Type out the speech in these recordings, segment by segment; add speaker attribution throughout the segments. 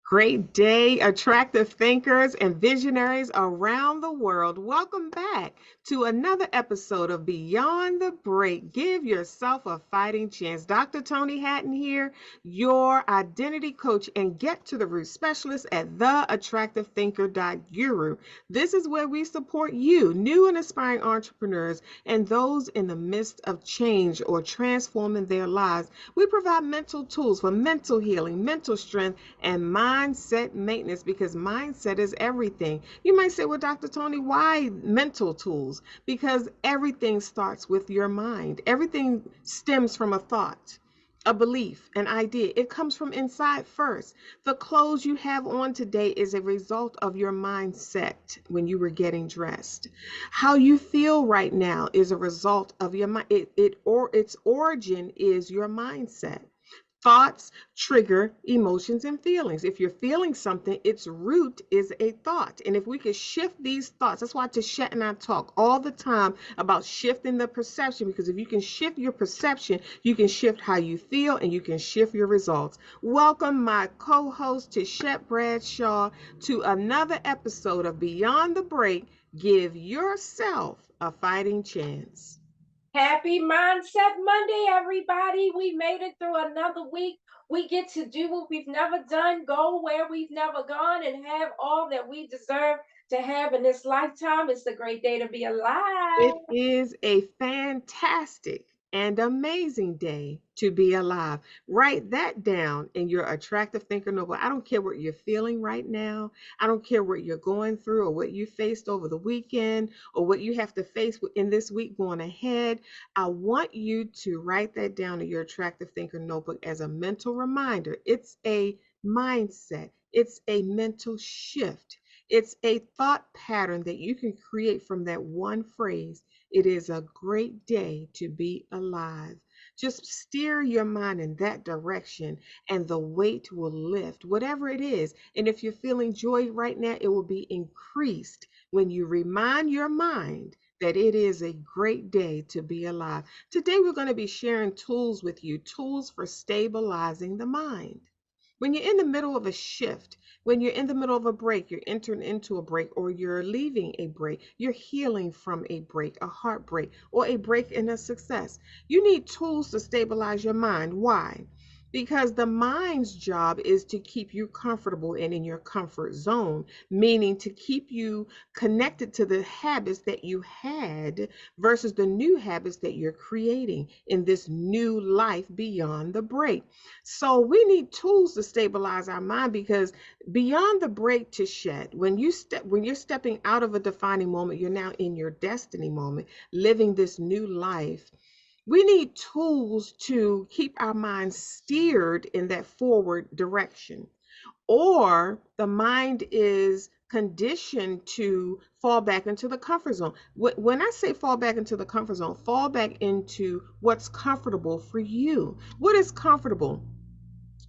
Speaker 1: Great day, attractive thinkers and visionaries around the world. Welcome back to another episode of Beyond the Break. Give yourself a fighting chance. Dr. Toni Hatton here, your identity coach and get to the root specialist at theattractivethinker.guru. This is where we support you, new and aspiring entrepreneurs, and those in the midst of change or transforming their lives. We provide mental tools for mental healing, mental strength, and mindset maintenance because mindset is everything. You might say, well, Dr. Toni, why mental tools? Because everything starts with your mind. Everything stems from a thought, a belief, an idea. It comes from inside first. The clothes you have on today is a result of your mindset when you were getting dressed. How you feel right now is a result of your mind. Its origin is your mindset. Thoughts trigger emotions and feelings. If you're feeling something, its root is a thought. And if we could shift these thoughts, that's why Tichet and I talk all the time about shifting the perception, because if you can shift your perception, you can shift how you feel and you can shift your results. Welcome, my co host, Tichet Bradshaw, to another episode of Beyond the Break. Give yourself a fighting chance.
Speaker 2: Happy Mindset Monday, everybody. We made it through another week. We get to do what we've never done, go where we've never gone, and have all that we deserve to have in this lifetime. It's a great day to be alive.
Speaker 1: It is a fantastic and amazing day to be alive. Write that down in your attractive thinker notebook. I don't care what you're feeling right now. I don't care what you're going through or what you faced over the weekend or what you have to face in this week going ahead. I want you to write that down in your attractive thinker notebook as a mental reminder. It's a mindset. It's a mental shift. It's a thought pattern that you can create from that one phrase. It is a great day to be alive. Just steer your mind in that direction and the weight will lift, whatever it is. And if you're feeling joy right now, it will be increased when you remind your mind that it is a great day to be alive. Today, we're going to be sharing tools with you, tools for stabilizing the mind. When you're in the middle of a shift, when you're in the middle of a break, you're entering into a break or you're leaving a break, you're healing from a break, a heartbreak, or a break in a success. You need tools to stabilize your mind. Why? Because the mind's job is to keep you comfortable and in your comfort zone, meaning to keep you connected to the habits that you had versus the new habits that you're creating in this new life beyond the break. So we need tools to stabilize our mind because beyond the break to shed, when you're stepping out of a defining moment, you're now in your destiny moment, living this new life. We need tools to keep our minds steered in that forward direction. Or the mind is conditioned to fall back into the comfort zone. When I say fall back into the comfort zone, fall back into what's comfortable for you. What is comfortable?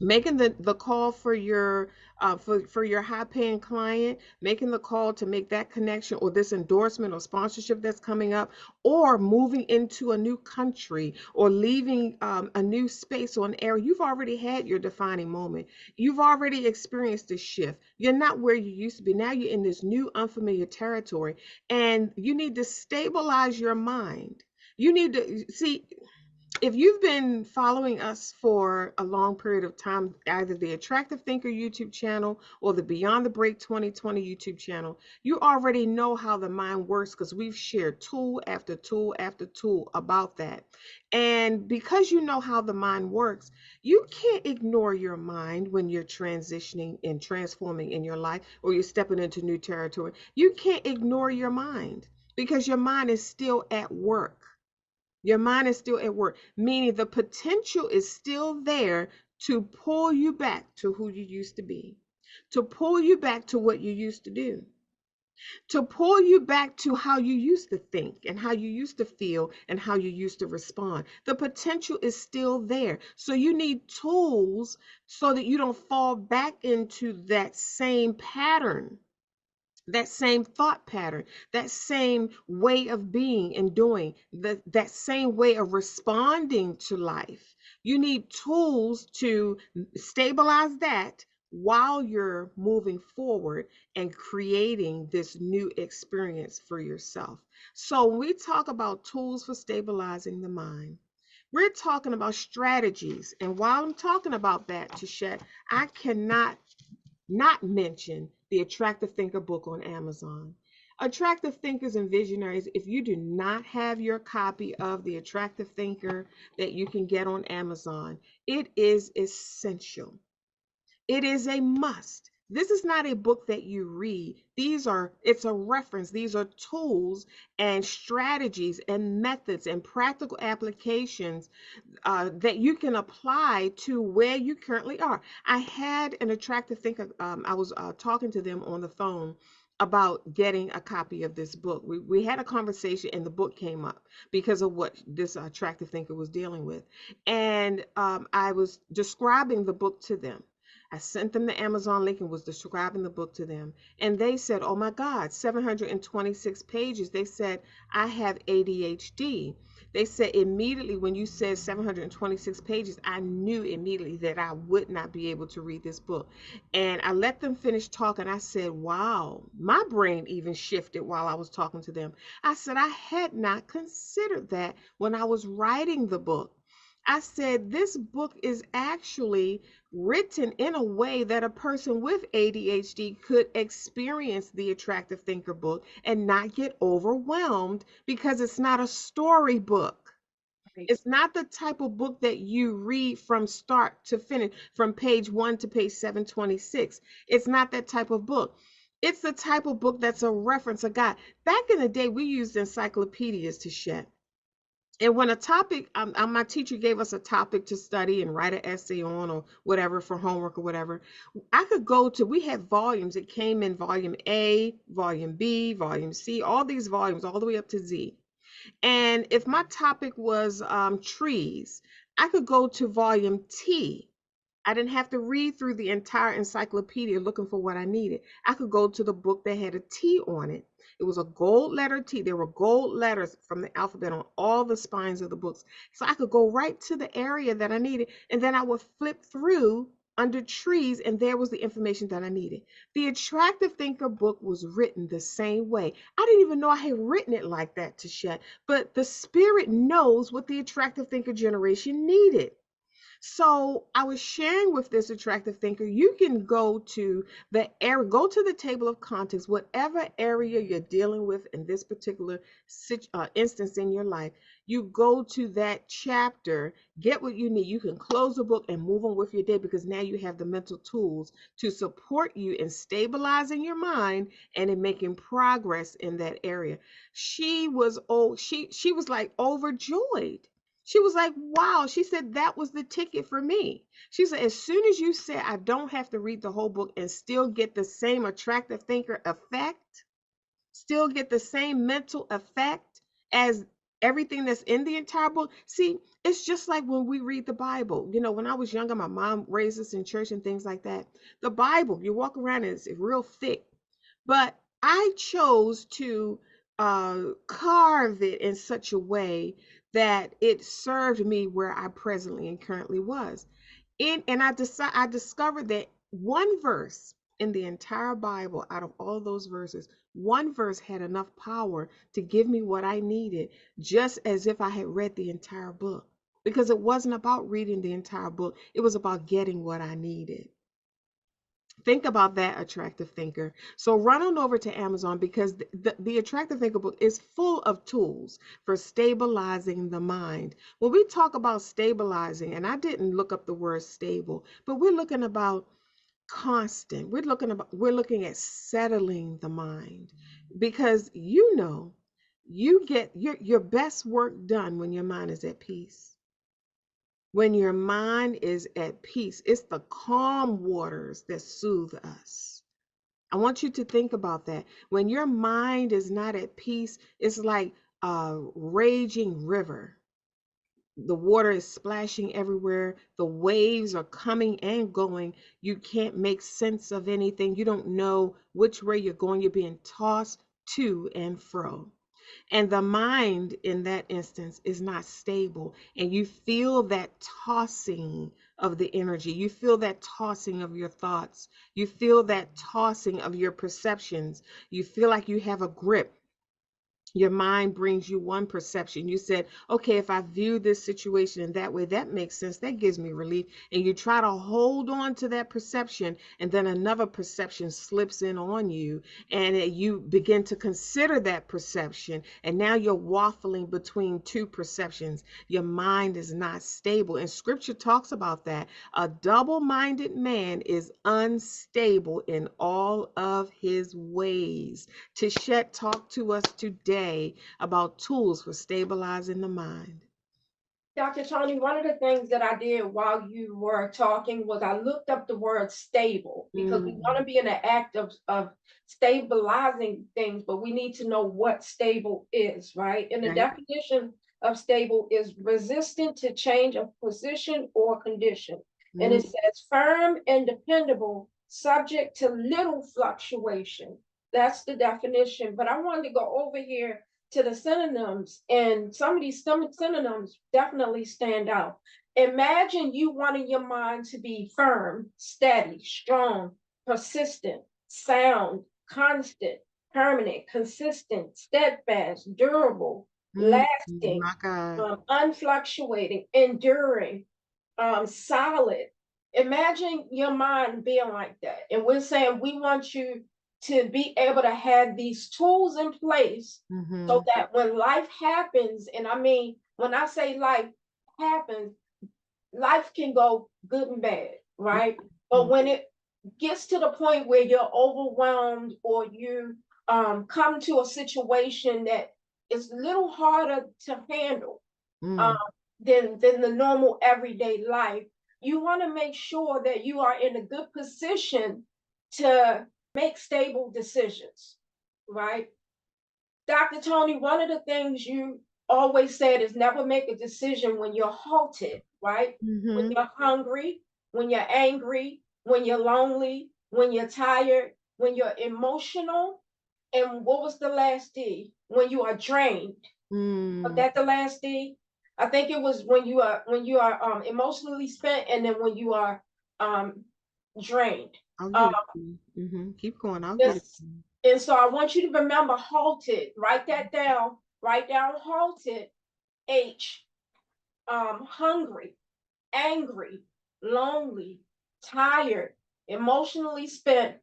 Speaker 1: Making the call for your high paying client, making the call to make that connection or this endorsement or sponsorship that's coming up, or moving into a new country or leaving a new space or an area. You've already had your defining moment. You've already experienced this shift. You're not where you used to be. Now you're in this new unfamiliar territory, and you need to stabilize your mind. You need to see, if you've been following us for a long period of time, either the Attractive Thinker YouTube channel or the Beyond the Break 2020 YouTube channel, you already know how the mind works because we've shared tool after tool after tool about that. And because you know how the mind works, you can't ignore your mind when you're transitioning and transforming in your life or you're stepping into new territory. You can't ignore your mind because your mind is still at work. Your mind is still at work, meaning the potential is still there to pull you back to who you used to be, to pull you back to what you used to do, to pull you back to how you used to think and how you used to feel and how you used to respond. The potential is still there. So you need tools so that you don't fall back into that same pattern, that same thought pattern, that same way of being and doing, that same way of responding to life. You need tools to stabilize that while you're moving forward and creating this new experience for yourself. So, when we talk about tools for stabilizing the mind, we're talking about strategies. And while I'm talking about that, Tichet, I cannot not mention the Attractive Thinker book on Amazon. Attractive Thinkers and Visionaries, if you do not have your copy of the Attractive Thinker that you can get on Amazon, it is essential. It is a must. This is not a book that you read. It's a reference. These are tools and strategies and methods and practical applications that you can apply to where you currently are. I had an attractive thinker, I was talking to them on the phone about getting a copy of this book. We had a conversation and the book came up because of what this attractive thinker was dealing with. And I was describing the book to them. I sent them the Amazon link and was describing the book to them. And they said, oh my God, 726 pages. They said, I have ADHD. They said immediately when you said 726 pages, I knew immediately that I would not be able to read this book. And I let them finish talking. I said, wow, my brain even shifted while I was talking to them. I said, I had not considered that when I was writing the book. I said, this book is actually written in a way that a person with ADHD could experience the Attractive Thinker book and not get overwhelmed because it's not a storybook.
Speaker 2: Right.
Speaker 1: It's not the type of book that you read from start to finish, from page 1 to page 726. It's not that type of book. It's the type of book that's a reference, a guide. Back in the day, we used encyclopedias to shed. And when a topic, my teacher gave us a topic to study and write an essay on or whatever for homework or whatever, I could go to, we had volumes. It came in volume A, volume B, volume C, all these volumes, all the way up to Z. And if my topic was trees, I could go to volume T. I didn't have to read through the entire encyclopedia looking for what I needed. I could go to the book that had a T on it. It was a gold letter T. There were gold letters from the alphabet on all the spines of the books. So I could go right to the area that I needed, and then I would flip through under trees, and there was the information that I needed. The Attractive Thinker book was written the same way. I didn't even know I had written it like that, Tichet, but the spirit knows what the Attractive Thinker generation needed. So I was sharing with this attractive thinker, you can go to the area, go to the table of contents, whatever area you're dealing with in this particular instance in your life, you go to that chapter, get what you need. You can close the book and move on with your day because now you have the mental tools to support you in stabilizing your mind and in making progress in that area. She was like overjoyed. She was like, wow. She said that was the ticket for me. She said, as soon as you said I don't have to read the whole book and still get the same attractive thinker effect, still get the same mental effect as everything that's in the entire book. See, it's just like when we read the Bible. You know, when I was younger, my mom raised us in church and things like that. The Bible, you walk around and it's real thick. But I chose to carve it in such a way that it served me where I presently and currently was. I discovered that one verse in the entire Bible, out of all those verses, one verse had enough power to give me what I needed, just as if I had read the entire book. Because it wasn't about reading the entire book, it was about getting what I needed. Think about that, attractive thinker. So run on over to Amazon because the attractive thinker book is full of tools for stabilizing the mind. When we talk about stabilizing, and I didn't look up the word stable, but we're looking about constant. We're looking at settling the mind because you know you get your best work done when your mind is at peace. When your mind is at peace, it's the calm waters that soothe us. I want you to think about that. When your mind is not at peace, it's like a raging river. The water is splashing everywhere. The waves are coming and going. You can't make sense of anything. You don't know which way you're going. You're being tossed to and fro. And the mind in that instance is not stable. And you feel that tossing of the energy. You feel that tossing of your thoughts. You feel that tossing of your perceptions. You feel like you have a grip. Your mind brings you one perception. You said, okay, if I view this situation in that way, that makes sense. That gives me relief. And you try to hold on to that perception, and then another perception slips in on you, and you begin to consider that perception. And now you're waffling between two perceptions. Your mind is not stable. And scripture talks about that. A double minded man is unstable in all of his ways. Tichet talked to us today about tools for stabilizing the mind.
Speaker 2: Dr. Tony, one of the things that I did while you were talking was I looked up the word stable because we want to
Speaker 1: Mm,
Speaker 2: be in the act of stabilizing things, but we need to know what stable is, right? And the
Speaker 1: right?
Speaker 2: definition of stable is resistant to change of position or condition. And
Speaker 1: Mm,
Speaker 2: it says firm and dependable, subject to little fluctuation. That's the definition. But I wanted to go over here to the synonyms, and some of these synonyms definitely stand out. Imagine you wanting your mind to be firm, steady, strong, persistent, sound, constant, permanent, consistent, steadfast, durable, lasting,
Speaker 1: my God.
Speaker 2: unfluctuating, enduring, solid. Imagine your mind being like that. And we're saying we want you to be able to have these tools in place so
Speaker 1: Mm-hmm.
Speaker 2: that when life happens, and I mean, when I say life happens, life can go good and bad, right? But
Speaker 1: Mm-hmm.
Speaker 2: when it gets to the point where you're overwhelmed or you come to a situation that is a little harder to handle, um,
Speaker 1: Mm,
Speaker 2: than the normal everyday life, you want to make sure that you are in a good position to make stable decisions, right? Dr. Tony, one of the things you always said is never make a decision when you're halted, right? When
Speaker 1: mm-hmm.
Speaker 2: you're hungry, when you're angry, when you're lonely, when you're tired, when you're emotional. And what was the last D? When you are drained. Was
Speaker 1: Mm.
Speaker 2: that the last D? I think it was when you are emotionally spent, and then when you are um, drained.
Speaker 1: I'll
Speaker 2: Um,
Speaker 1: get it to you. Mm-hmm. Keep going. I'll get it
Speaker 2: this,
Speaker 1: to you.
Speaker 2: and so I want you to remember halted. Write that down. Write down halted. H. Hungry, angry, lonely, tired, emotionally spent,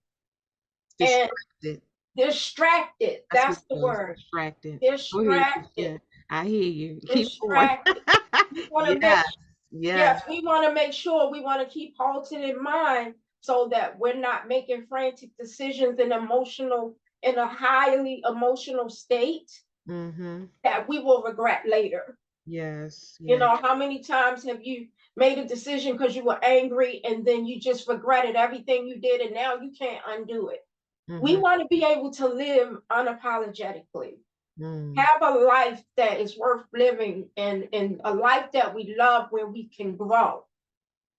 Speaker 2: and
Speaker 1: Distracted.
Speaker 2: distracted.
Speaker 1: That's what
Speaker 2: That's
Speaker 1: it
Speaker 2: the
Speaker 1: was.
Speaker 2: word.
Speaker 1: Distracted. Go ahead,
Speaker 2: Distracted.
Speaker 1: Tichet. I hear you. Keep going.
Speaker 2: Distracted. We want to make
Speaker 1: Yes. Yes.
Speaker 2: Yes, we want to make sure we want to keep halted in mind so that we're not making frantic decisions in a highly emotional state
Speaker 1: Mm-hmm.
Speaker 2: that we will regret later.
Speaker 1: Yes.
Speaker 2: You
Speaker 1: Yes.
Speaker 2: know, how many times have you made a decision because you were angry and then you just regretted everything you did and now you can't undo it? We
Speaker 1: Mm-hmm.
Speaker 2: want to be able to live unapologetically,
Speaker 1: Mm.
Speaker 2: have a life that is worth living, and a life that we love where we can grow.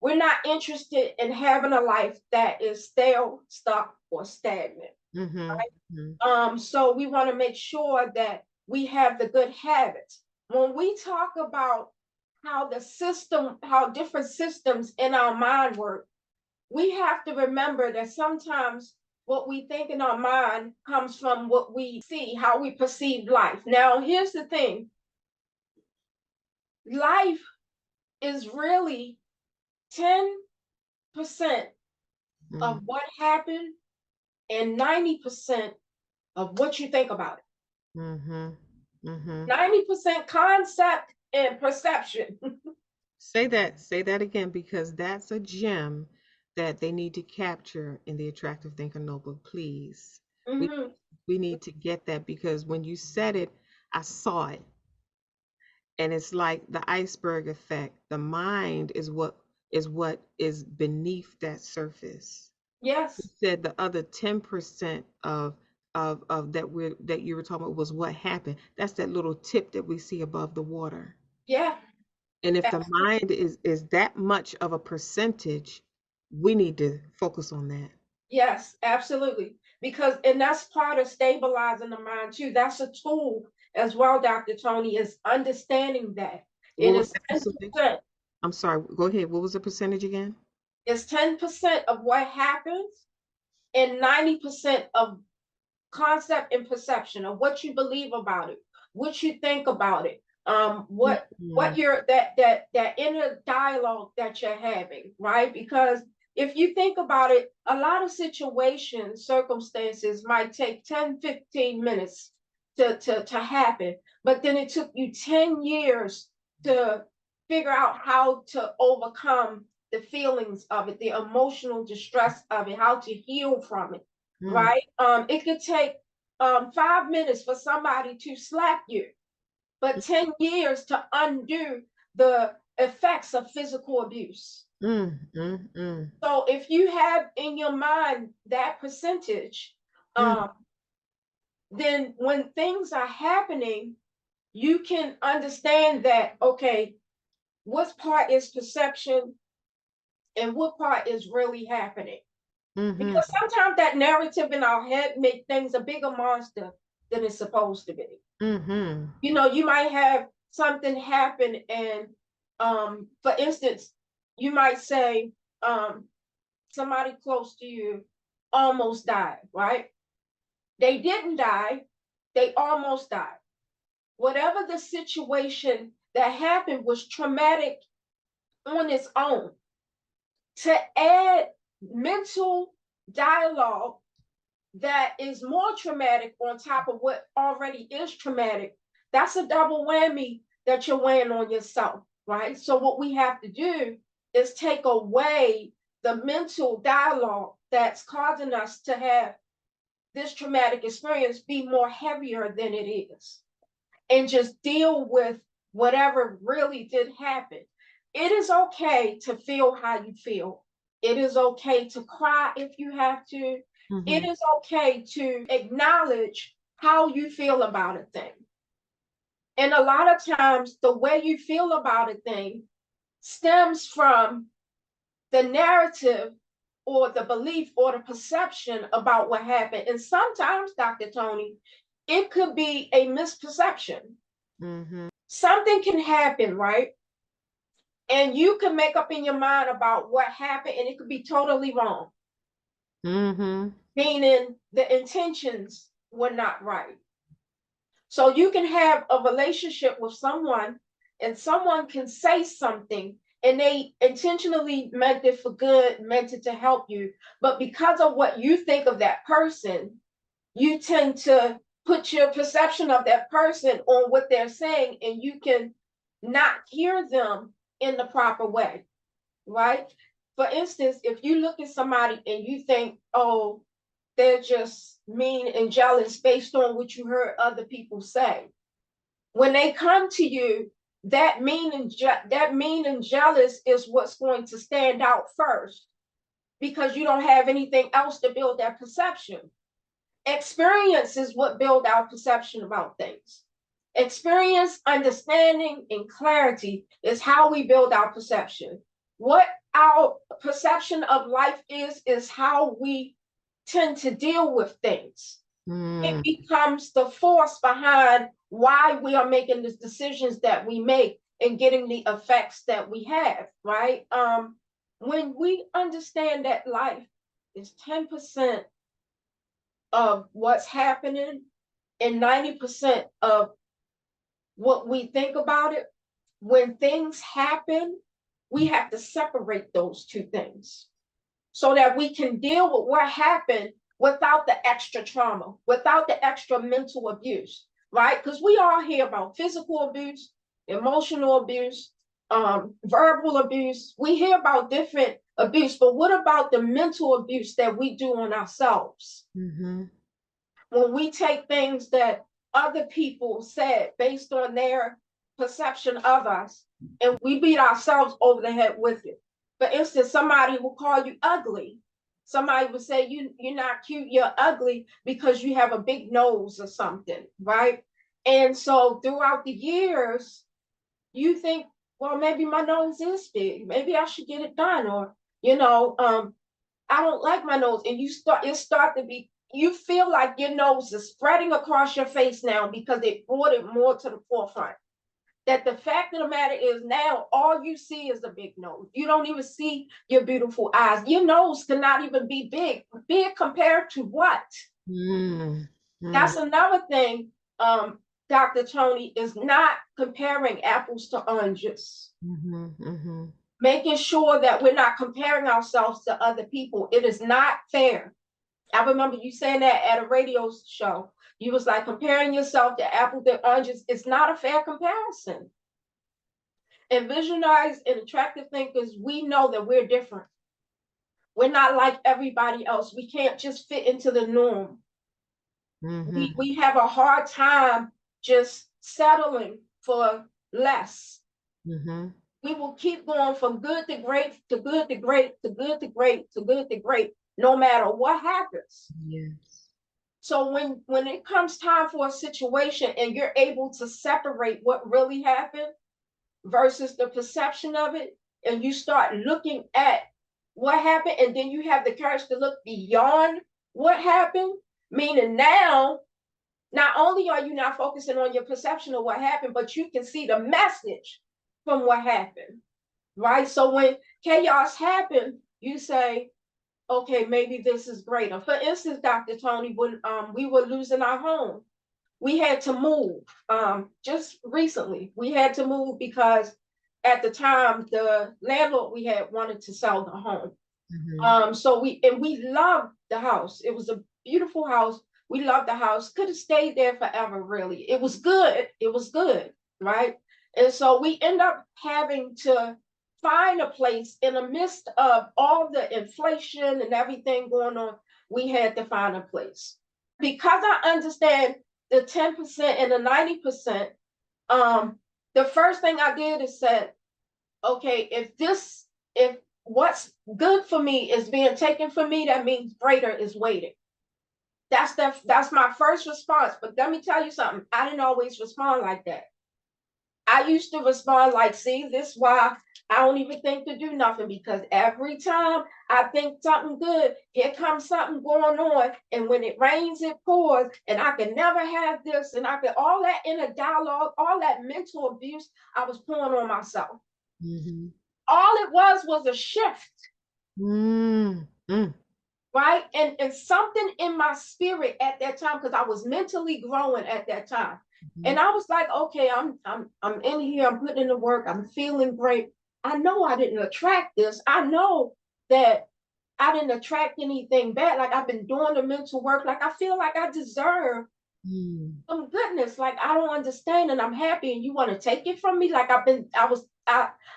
Speaker 2: We're not interested in having a life that is stale, stuck, or stagnant.
Speaker 1: Mm-hmm. Mm-hmm.
Speaker 2: So we want to make sure that we have the good habits. When we talk about how different systems in our mind work, we have to remember that sometimes what we think in our mind comes from what we see, how we perceive life. Now, here's the thing: life is really 10%
Speaker 1: Mm.
Speaker 2: of what happened and 90% of what you think about it.
Speaker 1: Mm-hmm. Mm-hmm.
Speaker 2: 90% concept and perception.
Speaker 1: Say that again because that's a gem that they need to capture in the Attractive Thinker Notebook, please. We
Speaker 2: Mhm.
Speaker 1: we need to get that because when you said it, I saw it. And it's like the iceberg effect. The mind is what is beneath that surface. You
Speaker 2: Yes.
Speaker 1: said the other 10% of that you were talking about was what happened. That's that little tip that we see above the water.
Speaker 2: Yeah.
Speaker 1: And if the
Speaker 2: Absolutely.
Speaker 1: mind is that much of a percentage, we need to focus on that.
Speaker 2: Yes, absolutely. Because and that's part of stabilizing the mind too. That's a tool as well, Dr. Toni, is understanding that
Speaker 1: What
Speaker 2: it
Speaker 1: was
Speaker 2: is
Speaker 1: that percentage?
Speaker 2: 10%.
Speaker 1: I'm sorry. Go ahead. What was the percentage again?
Speaker 2: It's 10% of what happens and 90% of concept and perception of what you believe about it, what you think about it, what
Speaker 1: Mm-hmm.
Speaker 2: you're that inner dialogue that you're having, right? Because if you think about it, a lot of situations, circumstances might take 10, 15 minutes to happen, but then it took you 10 years to figure out how to overcome the feelings of it, the emotional distress of it, how to heal from it,
Speaker 1: Mm,
Speaker 2: right? It could take 5 minutes for somebody to slap you, but 10 years to undo the effects of physical abuse.
Speaker 1: mm, mm, mm,
Speaker 2: So if you have in your mind that percentage,
Speaker 1: mm,
Speaker 2: um, then when things are happening, you can understand that, okay, what part is perception and what part is really happening.
Speaker 1: mm-hmm,
Speaker 2: Because sometimes that narrative in our head make things a bigger monster than it's supposed to be.
Speaker 1: mm-hmm,
Speaker 2: You might have something happen, and for instance, you might say somebody close to you almost died, right? They didn't die, they almost died. Whatever the situation that happened was traumatic on its own. To add mental dialogue that is more traumatic on top of what already is traumatic, that's a double whammy that you're weighing on yourself, right? So, what we have to do is take away the mental dialogue that's causing us to have this traumatic experience be more heavier than it is, and just deal with whatever really did happen. It is okay to feel how you feel. It is okay to cry if you have to. It
Speaker 1: mm-hmm,
Speaker 2: is okay to acknowledge how you feel about a thing. And a lot of times, the way you feel about a thing stems from the narrative or the belief or the perception about what happened. And sometimes, Dr. Toni, it could be a misperception.
Speaker 1: mm-hmm,
Speaker 2: Something can happen, right? And you can make up in your mind about what happened, and it could be totally wrong,
Speaker 1: mm-hmm,
Speaker 2: meaning the intentions were not right. So you can have a relationship with someone, and someone can say something, and they intentionally meant it for good, meant it to help you. But because of what you think of that person, you tend to put your perception of that person on what they're saying, and you can not hear them in the proper way, right? For instance, if you look at somebody and you think, oh, they're just mean and jealous based on what you heard other people say, when they come to you, that mean and jealous is what's going to stand out first, because you don't have anything else to build that perception. Experience is what build our perception about things. Experience, understanding, and clarity is how we build our perception. What our perception of life is how we tend to deal with things. It
Speaker 1: mm,
Speaker 2: becomes the force behind why we are making the decisions that we make and getting the effects that we have, right? When we understand that life is 10% of what's happening and 90% of what we think about it, when things happen, we have to separate those two things so that we can deal with what happened without the extra trauma, without the extra mental abuse, right? Because we all hear about physical abuse, emotional abuse, verbal abuse. We hear about different abuse, but what about the mental abuse that we do on ourselves?
Speaker 1: mm-hmm,
Speaker 2: When we take things that other people said based on their perception of us, and we beat ourselves over the head with it. For instance, somebody will call you ugly. Somebody will say you're not cute, you're ugly because you have a big nose or something, right? And so throughout the years, you think, well, maybe my nose is big. Maybe I should get it done, or I don't like my nose, and it start to be you feel like your nose is spreading across your face now because it brought it more to the forefront. That the fact of the matter is now all you see is a big nose. You don't even see your beautiful eyes. Your nose cannot even be big. Big compared to what?
Speaker 1: Mm,
Speaker 2: That's
Speaker 1: mm,
Speaker 2: another thing, Dr. Toni, is not comparing apples to oranges.
Speaker 1: mhm, mhm,
Speaker 2: Making sure that we're not comparing ourselves to other people. It is not fair. I remember you saying that at a radio show. You was like comparing yourself to apples to oranges. It's not a fair comparison. And visionaries and attractive thinkers, we know that we're different. We're not like everybody else. We can't just fit into the norm.
Speaker 1: mhm,
Speaker 2: We have a hard time just settling for less.
Speaker 1: mhm.
Speaker 2: We will keep going from good to great to good to great to good to great to good to great, no matter what happens.
Speaker 1: Yes.
Speaker 2: So when it comes time for a situation and you're able to separate what really happened versus the perception of it, and you start looking at what happened, and then you have the courage to look beyond what happened, meaning now not only are you not focusing on your perception of what happened, but you can see the message from what happened, right? So when chaos happened, you say, okay, maybe this is greater. For instance, Dr. Toni, when we were losing our home, we had to move. Just recently, we had to move because at the time the landlord we had wanted to sell the home.
Speaker 1: Mhm,
Speaker 2: So we loved the house. It was a beautiful house. We loved the house. Could have stayed there forever, really. It was good. It was good, right? And so we end up having to find a place in the midst of all the inflation and everything going on. We had to find a place because I understand the 10% and the 90%. Um, the first thing I did is said, okay, if what's good for me is being taken from me, that means greater is waiting. That's my first response. But let me tell you something. I didn't always respond like that. I used to respond like, see, this is why I don't even think to do nothing because every time I think something good, here comes something going on. And when it rains, it pours. And I can never have this. And I can all that inner dialogue, all that mental abuse I was pouring on myself.
Speaker 1: mhm.
Speaker 2: All it was a shift,
Speaker 1: Mm, mm,
Speaker 2: right? And something in my spirit at that time, because I was mentally growing at that time.
Speaker 1: mhm,
Speaker 2: And I was like, okay, I'm in here, I'm putting in the work, I'm feeling great. I know I didn't attract this. I know that I didn't attract anything bad. Like I've been doing the mental work. Like I feel like I deserve
Speaker 1: mm,
Speaker 2: some goodness. Like I don't understand and I'm happy and you want to take it from me. Like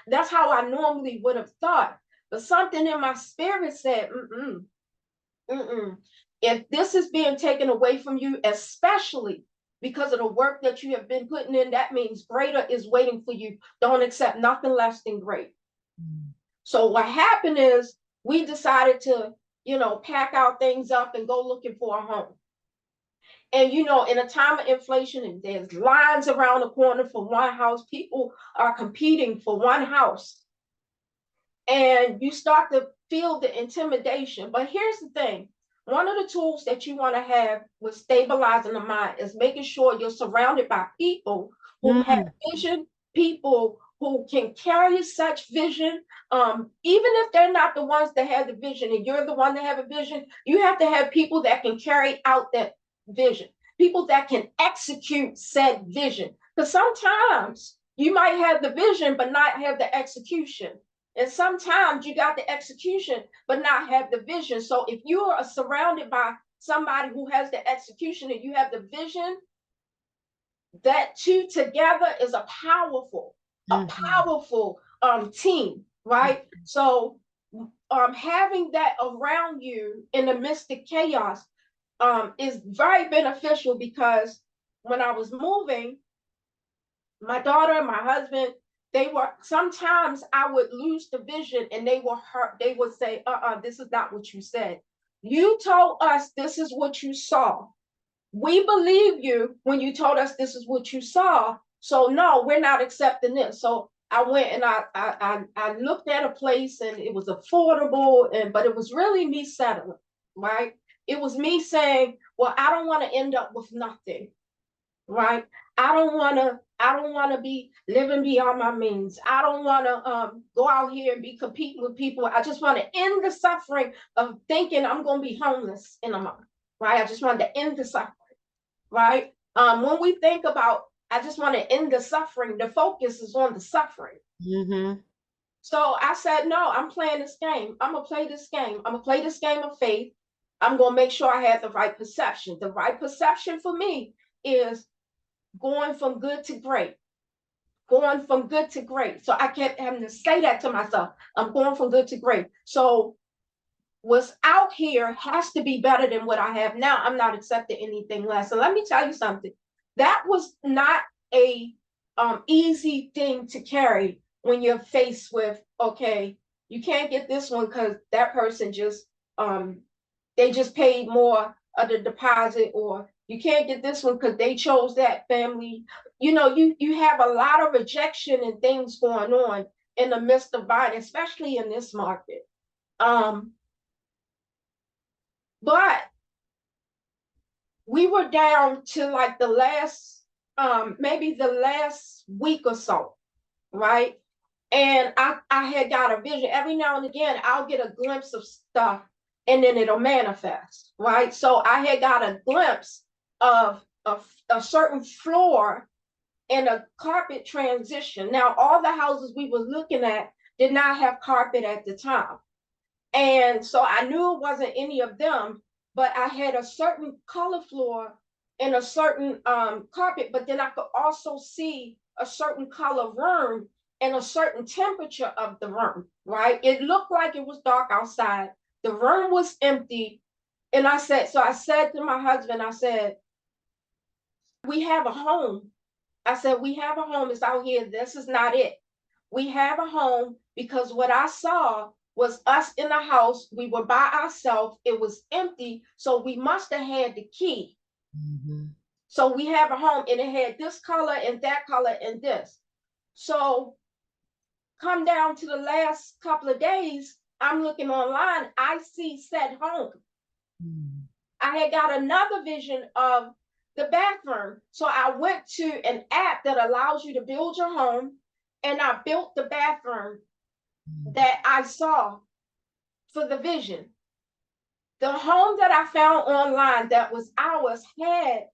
Speaker 2: that's how I normally would have thought. But something in my spirit said, mm-mm. If this is being taken away from you, especially because of the work that you have been putting in, that means greater is waiting for you. Don't accept nothing less than great.
Speaker 1: mm,
Speaker 2: So what happened is we decided to, pack our things up and go looking for a home. And in a time of inflation, and there's lines around the corner for one house, people are competing for one house. And you start to feel the intimidation. But here's the thing. One of the tools that you want to have with stabilizing the mind is making sure you're surrounded by people who have
Speaker 1: mm,
Speaker 2: vision, people who can carry such vision. Even if they're not the ones that have the vision and you're the one that have a vision, you have to have people that can carry out that vision, people that can execute said vision. Because sometimes you might have the vision, but not have the execution. And sometimes you got the execution, but not have the vision. So if you are surrounded by somebody who has the execution and you have the vision, that two together is a
Speaker 1: mhm,
Speaker 2: powerful team, right? So having that around you in the midst of chaos is very beneficial because when I was moving, my daughter, my husband, they were sometimes I would lose the vision and they were hurt. They would say, this is not what you said. You told us this is what you saw. We believe you when you told us this is what you saw. So no, we're not accepting this. So I went and I looked at a place and it was affordable, but it was really me settling, right? It was me saying, well, I don't want to end up with nothing, right? I don't want to be living beyond my means. I don't want to go out here and be competing with people. I just want to end the suffering of thinking I'm going to be homeless in a month, right? I just wanted to end the suffering, right? When we think about, I just want to end the suffering, the focus is on the suffering.
Speaker 1: Mm-hmm.
Speaker 2: So I said, no, I'm playing this game. I'm going to play this game. I'm going to play this game of faith. I'm going to make sure I have the right perception. The right perception for me is going from good to great, going from good to great. So I kept having to say that to myself. I'm going from good to great. So what's out here has to be better than what I have now. I'm not accepting anything less. And let me tell you something. That was not a easy thing to carry when you're faced with, okay, you can't get this one because that person just they just paid more of the deposit, or you can't get this one because they chose that family. You have a lot of rejection and things going on in the midst of buying, especially in this market. But we were down to like the last, maybe the last week or so, right? And I had got a vision. Every now and again, I'll get a glimpse of stuff and then it'll manifest, right? So I had got a glimpse of a certain floor and a carpet transition. Now, all the houses we were looking at did not have carpet at the time. And so I knew it wasn't any of them, but I had a certain color floor and a certain carpet, but then I could also see a certain color room and a certain temperature of the room, right? It looked like it was dark outside. The room was empty. And I said to my husband, I said, we have a home. I said, we have a home. It's out here. This is not it. We have a home because what I saw was us in the house. We were by ourselves. It was empty. So we must have had the key.
Speaker 1: Mm-hmm.
Speaker 2: So we have a home and it had this color and that color and this. So come down to the last couple of days, I'm looking online. I see said home. Mm-hmm. I had got another vision of the bathroom. So I went to an app that allows you to build your home, and I built the bathroom that I saw for the vision. The home that I found online that was ours had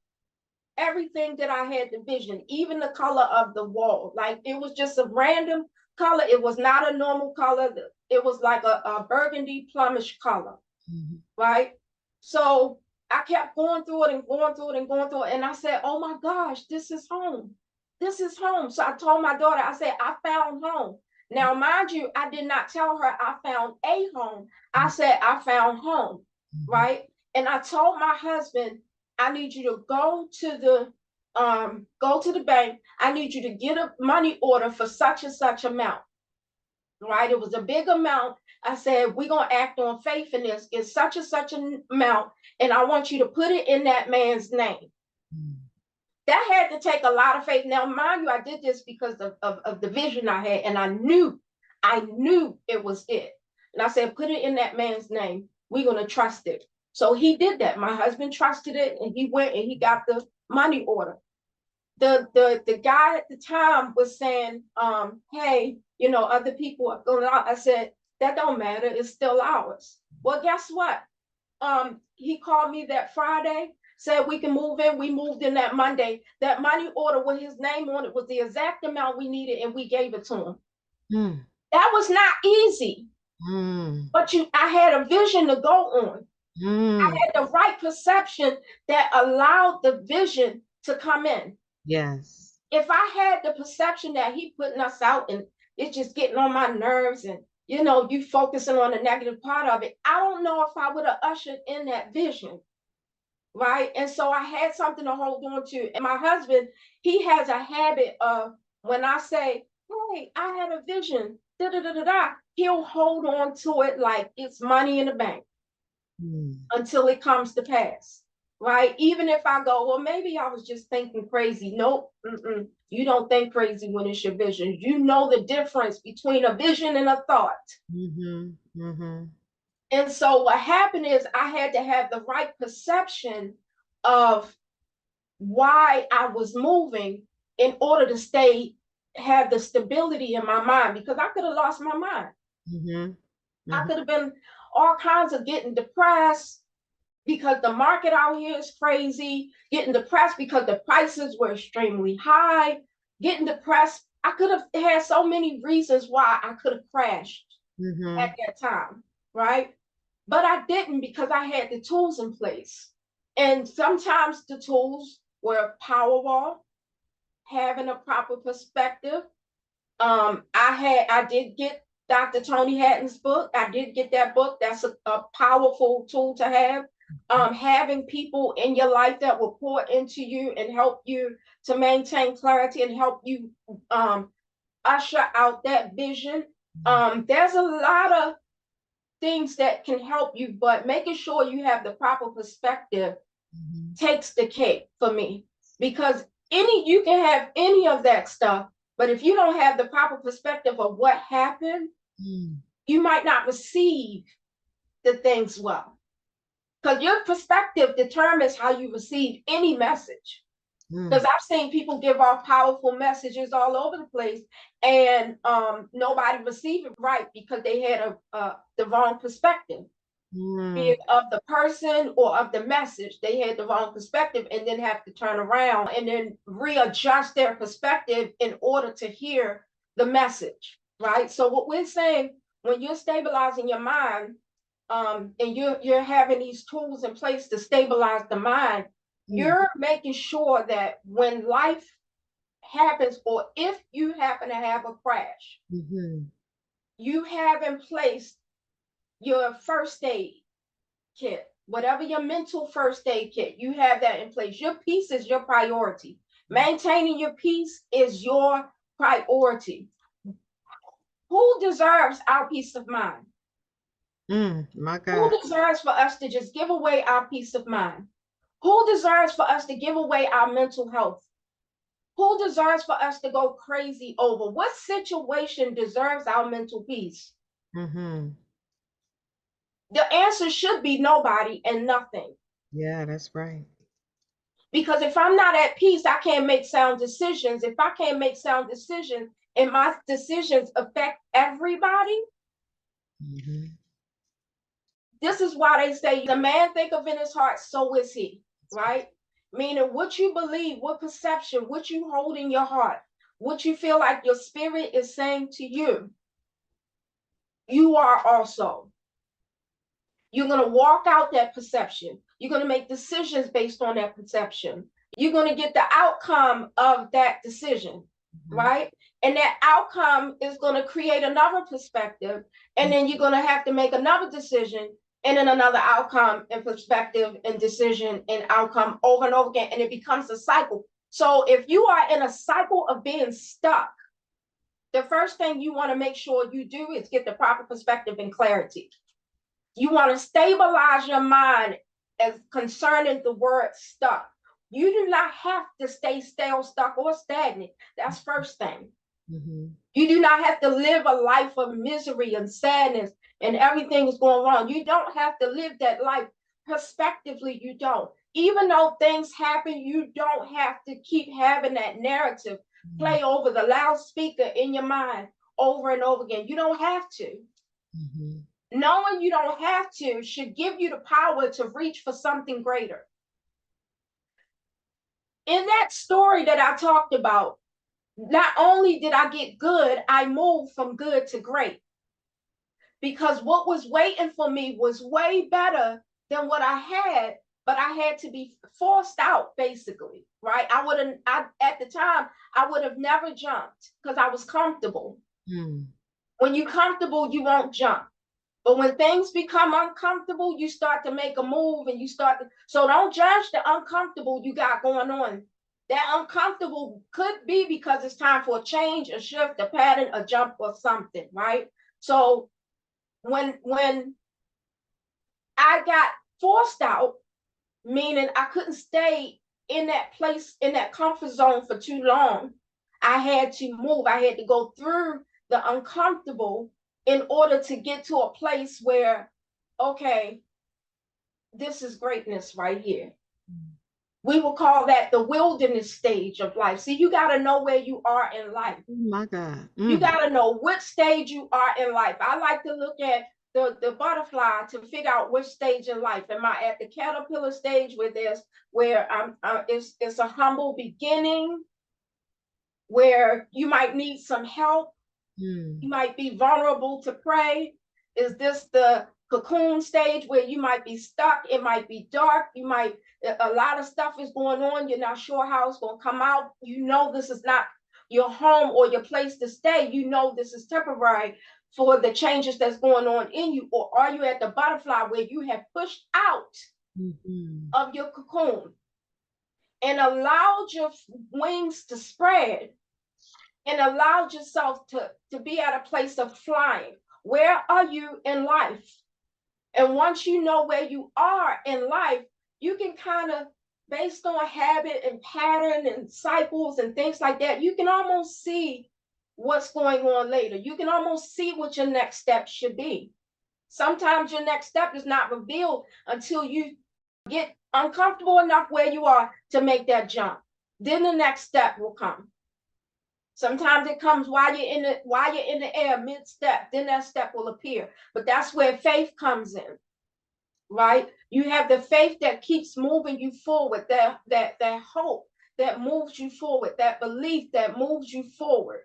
Speaker 2: everything that I had the vision, even the color of the wall. Like it was just a random color. It was not a normal color. It was like a burgundy plumish color, mm-hmm. Right? So I kept going through it and going through it and going through it. And I said, oh my gosh, this is home. This is home. So I told my daughter, I said, I found home. Now, mind you, I did not tell her I found a home. I said, I found home, right? And I told my husband, I need you to go to the bank. I need you to get a money order for such and such amount, right? It was a big amount. I said, we're going to act on faith in this. It's such and such an amount, and I want you to put it in that man's name. That had to take a lot of faith. Now, mind you, I did this because of the vision I had, and I knew it was it. And I said, put it in that man's name. We're going to trust it. So he did that. My husband trusted it, and he went and he got the money order. The guy at the time was saying, hey, other people are going out. I said, that don't matter. It's still ours. Well, guess what? He called me that Friday, said we can move in. We moved in that Monday. That money order with his name on it was the exact amount we needed, and we gave it to him. Mm. That was not easy. Mm. But I had a vision to go on. Mm. I had the right perception that allowed the vision to come in.
Speaker 1: Yes.
Speaker 2: If I had the perception that he putting us out and it's just getting on my nerves and you focusing on the negative part of it, I don't know if I would have ushered in that vision, right? And so I had something to hold on to. And my husband, he has a habit of when I say, hey, I had a vision, he'll hold on to it like it's money in the bank until it comes to pass, right? Even if I go, well, maybe I was just thinking crazy. Nope, you don't think crazy when it's your vision. You know the difference between a vision and a thought. Mm-hmm. Mm-hmm. And so what happened is I had to have the right perception of why I was moving in order to have the stability in my mind, because I could have lost my mind.
Speaker 1: Mm-hmm.
Speaker 2: I
Speaker 1: Mm-hmm.
Speaker 2: could have been all kinds of getting depressed because the market out here is crazy, getting depressed because the prices were extremely high, getting depressed. I could have had so many reasons why I could have crashed
Speaker 1: Mm-hmm.
Speaker 2: at that time, right? But I didn't because I had the tools in place. And sometimes the tools were Powerwall, having a proper perspective. I did get Dr. Toni Hatton's book. I did get that book. That's a powerful tool to have. Having people in your life that will pour into you and help you to maintain clarity and help you usher out that vision. There's a lot of things that can help you, but making sure you have the proper perspective
Speaker 1: Mm-hmm.
Speaker 2: takes the cake for me, because you can have any of that stuff, but if you don't have the proper perspective of what happened,
Speaker 1: Mm-hmm.
Speaker 2: you might not receive the things well, because your perspective determines how you receive any message. Because I've seen people give off powerful messages all over the place, and nobody received it right because they had the wrong perspective, be
Speaker 1: Mm-hmm.
Speaker 2: it of the person or of the message. They had the wrong perspective and then have to turn around and then readjust their perspective in order to hear the message, right? So what we're saying, when you're stabilizing your mind, and you're having these tools in place to stabilize the mind, you're making sure that when life happens, or if you happen to have a crash,
Speaker 1: Mm-hmm.
Speaker 2: you have in place your first aid kit, whatever your mental first aid kit, you have that in place. Your peace is your priority. Maintaining your peace is your priority. Who deserves our peace of mind?
Speaker 1: My God.
Speaker 2: Who deserves for us to just give away our peace of mind? Who deserves for us to give away our mental health? Who deserves for us to go crazy over? What situation deserves our mental peace?
Speaker 1: Mm-hmm.
Speaker 2: The answer should be nobody and nothing.
Speaker 1: Yeah, that's right.
Speaker 2: Because if I'm not at peace, I can't make sound decisions. If I can't make sound decisions and my decisions affect everybody,
Speaker 1: Mm-hmm.
Speaker 2: this is why they say the man think of in his heart, so is he, right? Meaning what you believe, what perception, what you hold in your heart, what you feel like your spirit is saying to you, you are also. You're going to walk out that perception. You're going to make decisions based on that perception. You're going to get the outcome of that decision,
Speaker 1: Mm-hmm.
Speaker 2: right? And that outcome is going to create another perspective. And then you're going to have to make another decision, and then another outcome and perspective and decision and outcome over and over again. And it becomes a cycle. So if you are in a cycle of being stuck, the first thing you want to make sure you do is get the proper perspective and clarity. You want to stabilize your mind as concerning the word stuck. You do not have to stay still, stuck, or stagnant. That's first thing.
Speaker 1: Mm-hmm.
Speaker 2: You do not have to live a life of misery and sadness and everything is going wrong. You don't have to live that life. Prospectively, you don't. Even though things happen, you don't have to keep having that narrative play over the loudspeaker in your mind over and over again. You don't have to.
Speaker 1: Mm-hmm.
Speaker 2: Knowing you don't have to should give you the power to reach for something greater. In that story that I talked about, not only did I get good, I moved from good to great, because what was waiting for me was way better than what I had, but I had to be forced out, basically, right? At the time, I would have never jumped because I was comfortable.
Speaker 1: Mm-hmm.
Speaker 2: When you're comfortable, you won't jump. But when things become uncomfortable, you start to make a move and so don't judge the uncomfortable you got going on. That uncomfortable could be because it's time for a change, a shift, a pattern, a jump, or something, right? So when I got forced out, meaning I couldn't stay in that place, in that comfort zone for too long, I had to move. I had to go through the uncomfortable in order to get to a place where, okay, this is greatness right here. We will call that the wilderness stage of life. See, you got to know where you are in life.
Speaker 1: Oh my God.
Speaker 2: You got to know what stage you are in life. I like to look at the butterfly to figure out which stage in life. Am I at the caterpillar stage where I'm it's a humble beginning, where you might need some help, you might be vulnerable to prey? Is this the cocoon stage where you might be stuck? It might be dark. A lot of stuff is going on. You're not sure how it's going to come out. You know, this is not your home or your place to stay. You know, this is temporary for the changes that's going on in you. Or are you at the butterfly where you have pushed out of your cocoon and allowed your wings to spread and allowed yourself to be at a place of flying? Where are you in life? And once you know where you are in life, you can kind of, based on habit and pattern and cycles and things like that, you can almost see what's going on later. You can almost see what your next step should be. Sometimes your next step is not revealed until you get uncomfortable enough where you are to make that jump. Then the next step will come. Sometimes it comes while you're in the air, mid-step, then that step will appear. But that's where faith comes in, right? You have the faith that keeps moving you forward, that hope that moves you forward, that belief that moves you forward.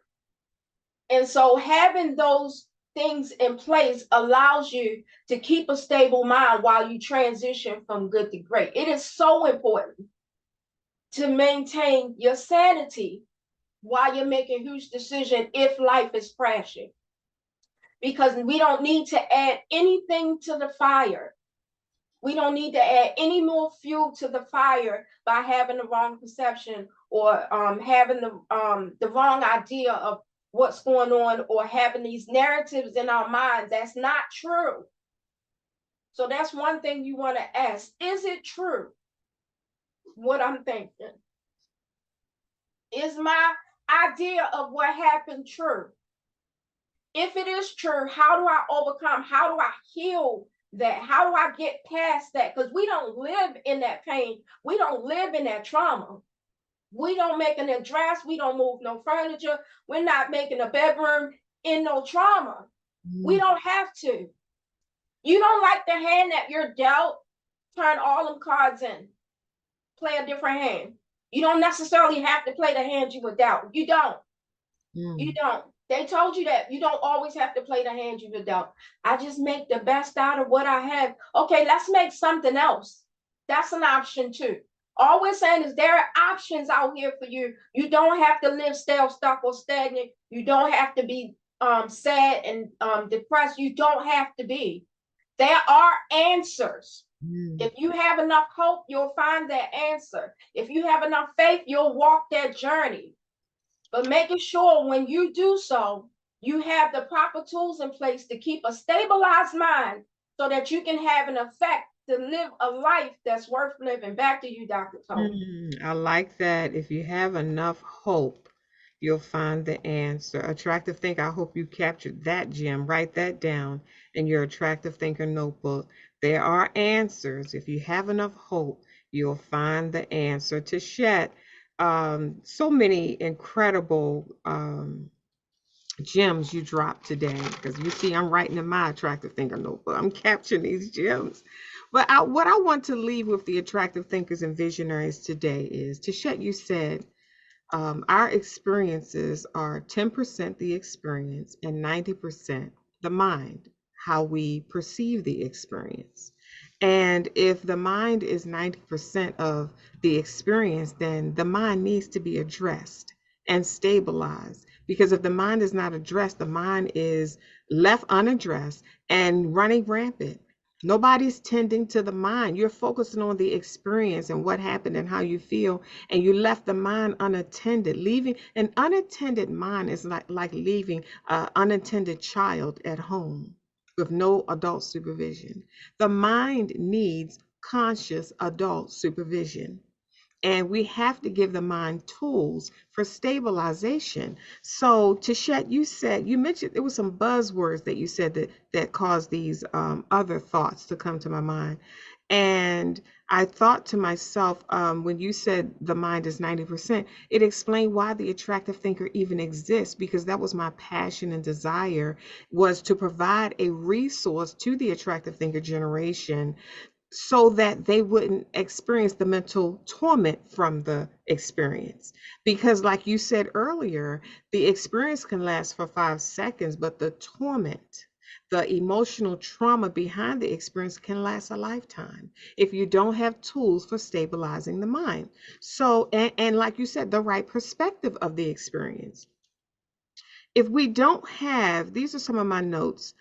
Speaker 2: And so having those things in place allows you to keep a stable mind while you transition from good to great. It is so important to maintain your sanity while you're making huge decisions if life is crashing. Because we don't need to add anything to the fire. We don't need to add any more fuel to the fire by having the wrong perception or having the wrong idea of what's going on, or having these narratives in our minds that's not true. So that's one thing you want to ask. Is it true what I'm thinking? Is my idea of what happened true? If it is true, how do I overcome? How do I heal that? How do I get past that? Because we don't live in that pain. We don't live in that trauma. We don't make an address. We don't move no furniture. We're not making a bedroom in no trauma. We don't have to. You don't like the hand that you're dealt, turn all them cards in. Play a different hand. You don't necessarily have to play the hand you were dealt. You don't. You don't. They told you that you don't always have to play the hand you were dealt. I just make the best out of what I have. Okay, let's make something else. That's an option too. All we're saying is there are options out here for you. You don't have to live stale, stuck, or stagnant. You don't have to be sad and depressed. You don't have to be. There are answers. If you have enough hope, you'll find that answer. If you have enough faith, you'll walk that journey. But making sure when you do so, you have the proper tools in place to keep a stabilized mind so that you can have an effect to live a life that's worth living. Back to you, Dr. Toni.
Speaker 1: I like that. If you have enough hope, you'll find the answer. Attractive Thinker, I hope you captured that gem. Write that down in your Attractive Thinker notebook. There are answers. If you have enough hope, you'll find the answer. Tichet, so many incredible gems you dropped today, because you see I'm writing in my Attractive Thinker notebook. I'm capturing these gems. But what I want to leave with the Attractive Thinkers and Visionaries today is, Tichet, you said our experiences are 10% the experience and 90% the mind, how we perceive the experience. And if the mind is 90% of the experience, then the mind needs to be addressed and stabilized. Because if the mind is not addressed, the mind is left unaddressed and running rampant. Nobody's tending to the mind. You're focusing on the experience and what happened and how you feel, and you left the mind unattended. Leaving an unattended mind is like leaving an unattended child at home with no adult supervision. The mind needs conscious adult supervision. And we have to give the mind tools for stabilization. So, Tichet, you mentioned there were some buzzwords that you said that caused these other thoughts to come to my mind. And I thought to myself, when you said the mind is 90%, it explained why the attractive thinker even exists, because that was my passion and desire, was to provide a resource to the attractive thinker generation so that they wouldn't experience the mental torment from the experience. Because, like you said earlier, the experience can last for 5 seconds, but the torment, the emotional trauma behind the experience can last a lifetime if you don't have tools for stabilizing the mind. So, and like you said, the right perspective of the experience. If we don't have, these are some of my notes.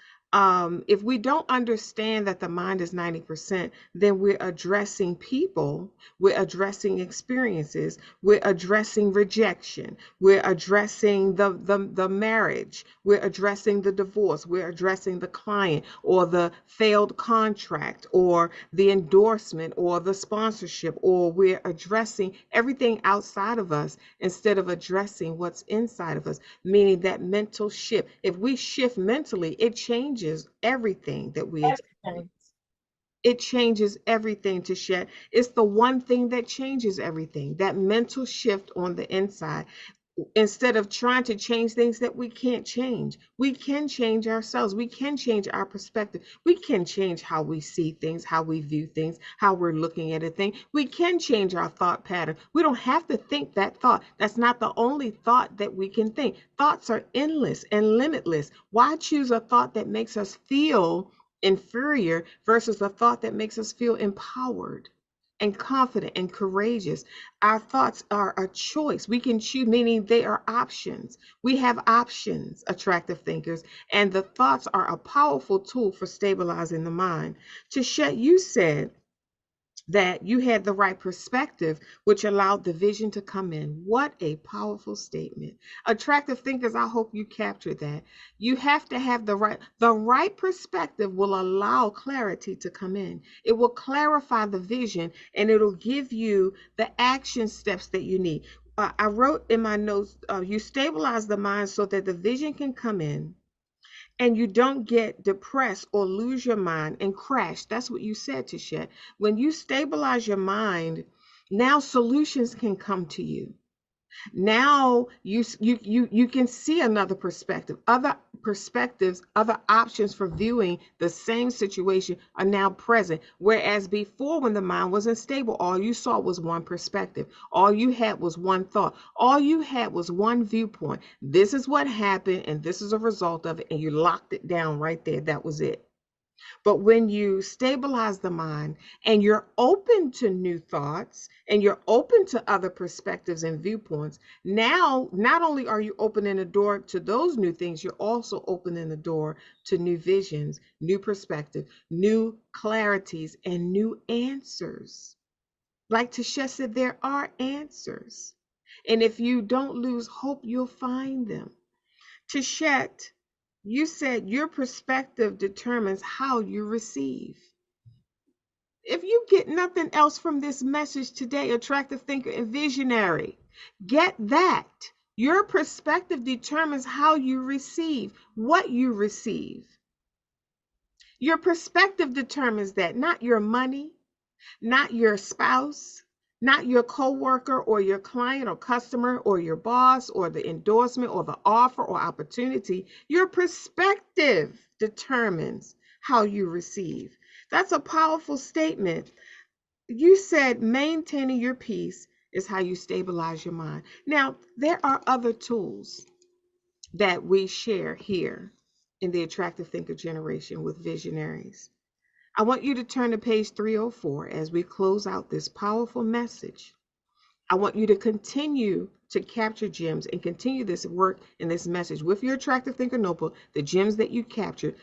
Speaker 1: If we don't understand that the mind is 90%, then we're addressing people, we're addressing experiences, we're addressing rejection, we're addressing the marriage, we're addressing the divorce, we're addressing the client or the failed contract or the endorsement or the sponsorship, or we're addressing everything outside of us instead of addressing what's inside of us, meaning that mental shift. If we shift mentally, it changes everything that we experience.
Speaker 2: Everything.
Speaker 1: It changes everything, to shed. It's the one thing that changes everything, that mental shift on the inside. Instead of trying to change things that we can't change, we can change ourselves. We can change our perspective. We can change how we see things, how we view things, how we're looking at a thing. We can change our thought pattern. We don't have to think that thought. That's not the only thought that we can think. Thoughts are endless and limitless. Why choose a thought that makes us feel inferior versus a thought that makes us feel empowered and confident and courageous? Our thoughts are a choice. We can choose, meaning they are options. We have options, attractive thinkers, and the thoughts are a powerful tool for stabilizing the mind. Tichet, you said that you had the right perspective, which allowed the vision to come in. What a powerful statement. Attractive thinkers, I hope you captured that. You have to have the right perspective will allow clarity to come in. It will clarify the vision and it'll give you the action steps that you need. I wrote in my notes, you stabilize the mind so that the vision can come in and you don't get depressed or lose your mind and crash. That's what you said, Tisha. When you stabilize your mind, now solutions can come to you. Now you can see another perspective, other perspectives, other options for viewing the same situation are now present, whereas before, when the mind wasn't stable, all you saw was one perspective, all you had was one thought, all you had was one viewpoint. This is what happened and this is a result of it, and you locked it down right there. That was it. But when you stabilize the mind and you're open to new thoughts and you're open to other perspectives and viewpoints, now not only are you opening the door to those new things, you're also opening the door to new visions, new perspective, new clarities, and new answers. Like Tasha said, there are answers. And if you don't lose hope, you'll find them. Tachet, you said your perspective determines how you receive. If you get nothing else from this message today, attractive thinker and visionary, get that. Your perspective determines how you receive, what you receive. Your perspective determines that, not your money, not your spouse, not your coworker or your client or customer or your boss or the endorsement or the offer or opportunity. Your perspective determines how you receive. That's a powerful statement. You said maintaining your peace is how you stabilize your mind. Now, there are other tools that we share here in the Attractive Thinker generation with visionaries. I want you to turn to page 304 as we close out this powerful message. I want you to continue to capture gems and continue this work and this message with your attractive thinker notebook. The gems that you captured,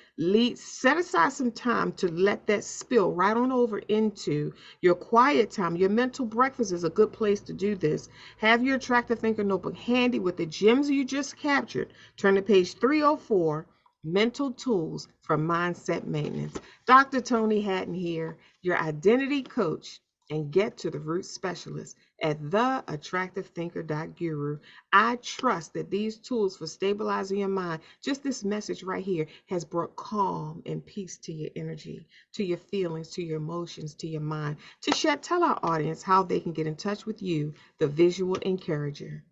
Speaker 1: set aside some time to let that spill right on over into your quiet time. Your mental breakfast is a good place to do this. Have your attractive thinker notebook handy with the gems you just captured. Turn to page 304. Mental Tools for Mindset Maintenance. Dr. Toni Hatton here, your identity coach and get to the root specialist at theattractivethinker.guru. I trust that these tools for stabilizing your mind, just this message right here, has brought calm and peace to your energy, to your feelings, to your emotions, to your mind. Tichet, tell our audience how they can get in touch with you, the visual encourager.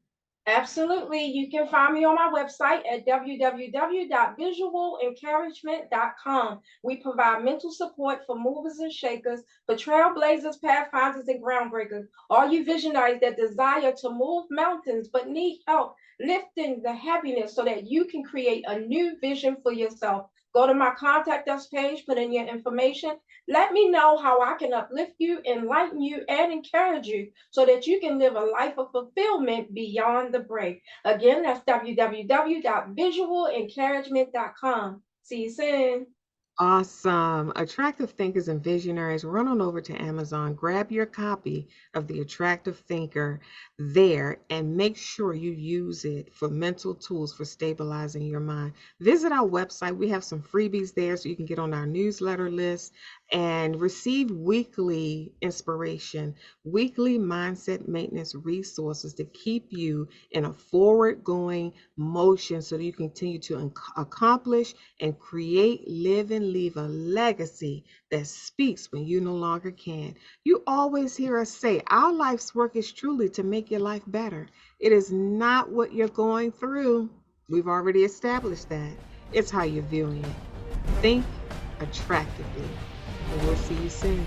Speaker 2: Absolutely. You can find me on my website at www.visualencouragement.com. We provide mental support for movers and shakers, for trailblazers, pathfinders, and groundbreakers. All you visionaries that desire to move mountains but need help lifting the heaviness so that you can create a new vision for yourself. Go to my contact us page, put in your information. Let me know how I can uplift you, enlighten you, and encourage you so that you can live a life of fulfillment beyond the break. Again, that's www.visualencouragement.com. See you soon.
Speaker 1: Awesome. Attractive thinkers and visionaries, run on over to Amazon, grab your copy of The Attractive Thinker there, and make sure you use it for mental tools for stabilizing your mind. Visit our website. We have some freebies there so you can get on our newsletter list and receive weekly inspiration, weekly mindset maintenance resources to keep you in a forward going motion so that you continue to accomplish and create, live, and leave a legacy that speaks when you no longer can. You always hear us say, our life's work is truly to make your life better. It is not what you're going through. We've already established that. It's how you're viewing it. Think attractively, and we'll see you soon.